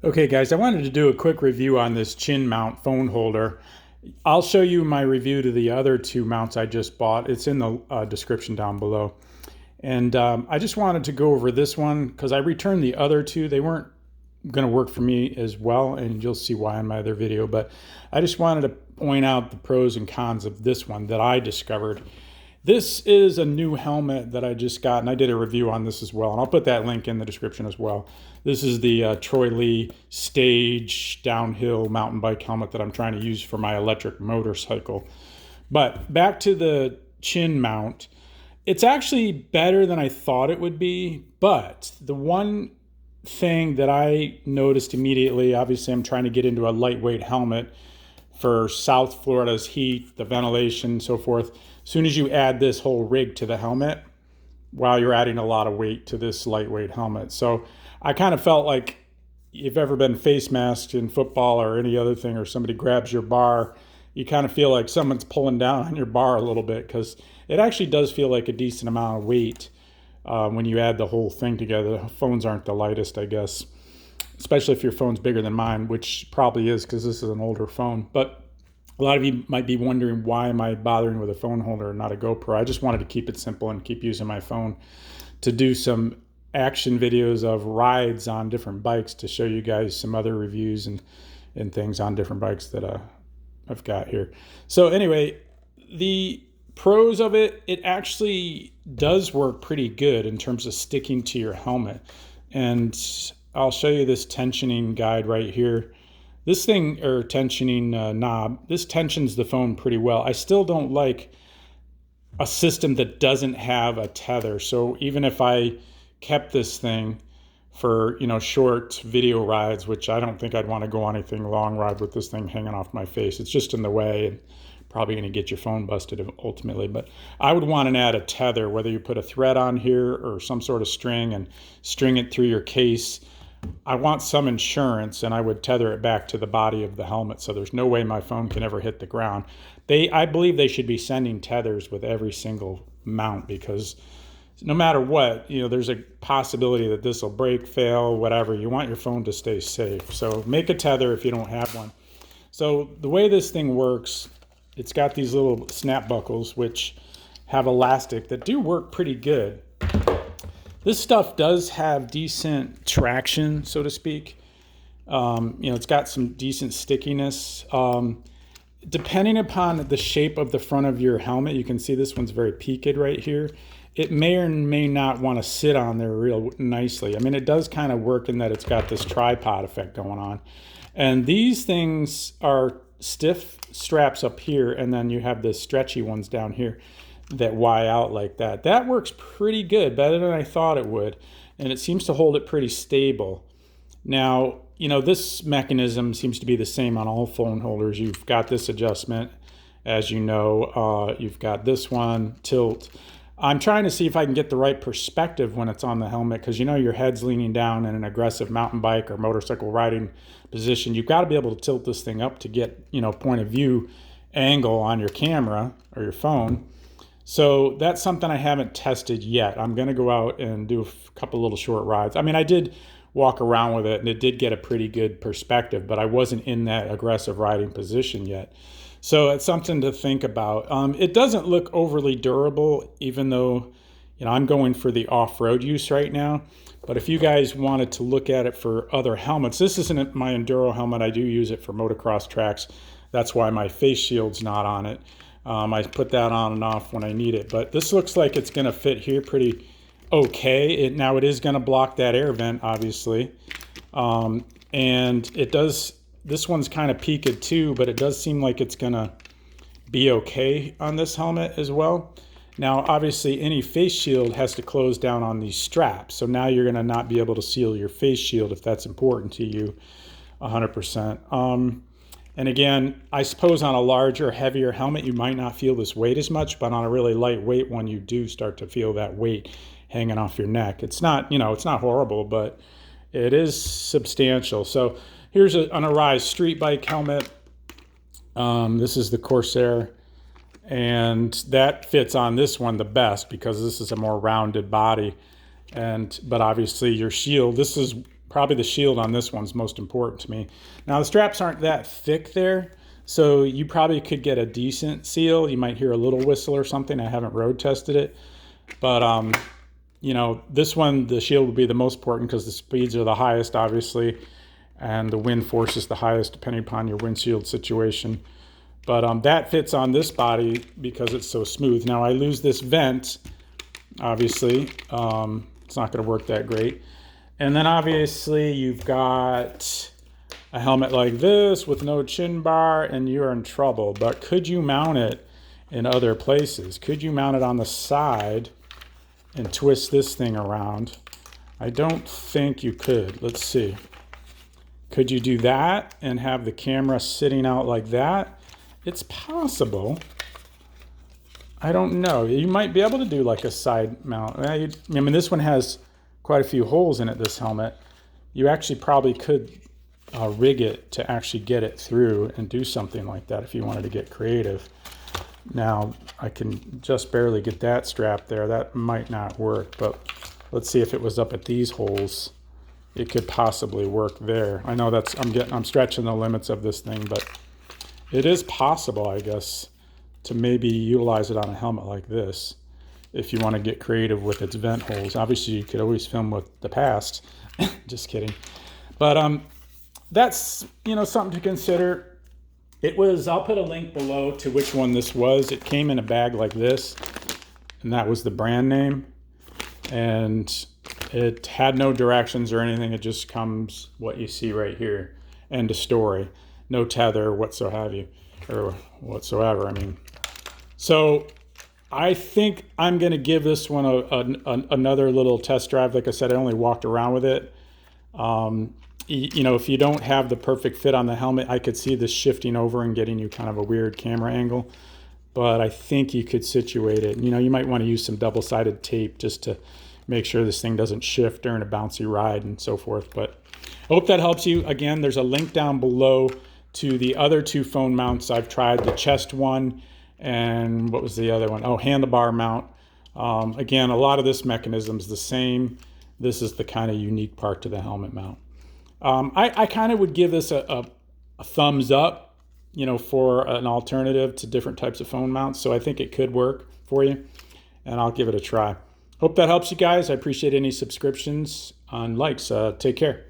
Okay guys, I wanted to do a quick review on this chin mount phone holder. I'll show you my review to the other two mounts I just bought. It's in the description down below. And I just wanted to go over this one because I returned the other two. They weren't going to work for me as well, and you'll see why in my other video. But I just wanted to point out the pros and cons of this one that I discovered. This is a new helmet that I just got, and I did a review on this as well, and I'll put that link in the description as well. This is the Troy Lee Stage downhill mountain bike helmet that I'm trying to use for my electric motorcycle. But back to the chin mount. It's actually better than I thought it would be, but the one thing that I noticed immediately, obviously I'm trying to get into a lightweight helmet for South Florida's heat, the ventilation, so forth. As soon as you add this whole rig to the helmet, wow, you're adding a lot of weight to this lightweight helmet. So I kind of felt like you've ever been face masked in football or any other thing, or somebody grabs your bar, you kind of feel like someone's pulling down on your bar a little bit, because it actually does feel like a decent amount of weight when you add the whole thing together. The phones aren't the lightest, I guess, especially if your phone's bigger than mine, which probably is because this is an older phone. But a lot of you might be wondering, why am I bothering with a phone holder and not a GoPro? I just wanted to keep it simple and keep using my phone to do some action videos of rides on different bikes, to show you guys some other reviews and things on different bikes that I've got here. So anyway, the pros of it, it actually does work pretty good in terms of sticking to your helmet. And I'll show you this tensioning guide right here. This thing, or tensioning knob, this tensions the phone pretty well. I still don't like a system that doesn't have a tether. So even if I kept this thing for, short video rides, which I don't think I'd want to go on anything long ride with this thing hanging off my face. It's just in the way and probably going to get your phone busted ultimately. But I would want to add a tether, whether you put a thread on here or some sort of string and string it through your case. I want some insurance, and I would tether it back to the body of the helmet, so there's no way my phone can ever hit the ground. I believe they should be sending tethers with every single mount, because no matter what, there's a possibility that this will break, fail, whatever. You want your phone to stay safe. So make a tether if you don't have one. So the way this thing works, it's got these little snap buckles which have elastic that do work pretty good. This stuff does have decent traction, so to speak. It's got some decent stickiness. Depending upon the shape of the front of your helmet, you can see this one's very peaked right here. It may or may not want to sit on there real nicely. I mean, it does kind of work in that it's got this tripod effect going on. And these things are stiff straps up here, and then you have the stretchy ones down here that Y out like that. That works pretty good, better than I thought it would, and it seems to hold it pretty stable. Now, this mechanism seems to be the same on all phone holders. You've got this adjustment, as you know. You've got this one, tilt. I'm trying to see if I can get the right perspective when it's on the helmet, because your head's leaning down in an aggressive mountain bike or motorcycle riding position. You've got to be able to tilt this thing up to get, point of view angle on your camera or your phone. So that's something I haven't tested yet. I'm going to go out and do a couple little short rides. I mean, I did walk around with it, and it did get a pretty good perspective, but I wasn't in that aggressive riding position yet. So it's something to think about. It doesn't look overly durable, even though, I'm going for the off-road use right now. But if you guys wanted to look at it for other helmets, this isn't my Enduro helmet. I do use it for motocross tracks. That's why my face shield's not on it. I put that on and off when I need it. But this looks like it's going to fit here pretty okay. Now it is going to block that air vent, obviously. And it does, this one's kind of peaked too, but it does seem like it's going to be okay on this helmet as well. Now, obviously, any face shield has to close down on these straps. So now you're going to not be able to seal your face shield if that's important to you 100%. And again, I suppose on a larger, heavier helmet, you might not feel this weight as much, but on a really lightweight one, you do start to feel that weight hanging off your neck. It's not, it's not horrible, but it is substantial. So here's an Arise street bike helmet. This is the Corsair, and that fits on this one the best because this is a more rounded body. But obviously your shield, this is probably the shield on this one's most important to me. Now the straps aren't that thick there, so you probably could get a decent seal. You might hear a little whistle or something. I haven't road tested it, but you know, this one, the shield would be the most important because the speeds are the highest, obviously, and the wind force is the highest depending upon your windshield situation. But that fits on this body because it's so smooth. Now I lose this vent, obviously. It's not going to work that great. And then obviously you've got a helmet like this with no chin bar and you're in trouble. But could you mount it in other places? Could you mount it on the side and twist this thing around? I don't think you could. Let's see. Could you do that and have the camera sitting out like that? It's possible. I don't know. You might be able to do like a side mount. I mean, this one has quite a few holes in it, this helmet. You actually probably could rig it to actually get it through and do something like that if you wanted to get creative. Now, I can just barely get that strap there. That might not work, but let's see if it was up at these holes. It could possibly work there. I know that's, I'm stretching the limits of this thing, but it is possible, I guess, to maybe utilize it on a helmet like this if you want to get creative with its vent holes. Obviously, you could always film with the past. Just kidding. But that's, you know, something to consider. It was, I'll put a link below to which one this was. It came in a bag like this, and that was the brand name. And it had no directions or anything. It just comes what you see right here. End of story. No tether whatsoever. I mean, so I think I'm going to give this one another little test drive. Like I said, I only walked around with it. You know, if you don't have the perfect fit on the helmet, I could see this shifting over and getting you kind of a weird camera angle. But I think you could situate it. You know, you might want to use some double-sided tape just to make sure this thing doesn't shift during a bouncy ride and so forth. But I hope that helps you. Again, there's a link down below to the other two phone mounts I've tried, the chest one, and what was the other one? Oh, handlebar mount. Again, a lot of this mechanism is the same. This is the kind of unique part to the helmet mount. I kind of would give this a thumbs up, you know, for an alternative to different types of phone mounts. So I think it could work for you, and I'll give it a try. Hope that helps you guys. I appreciate any subscriptions and likes. Take care.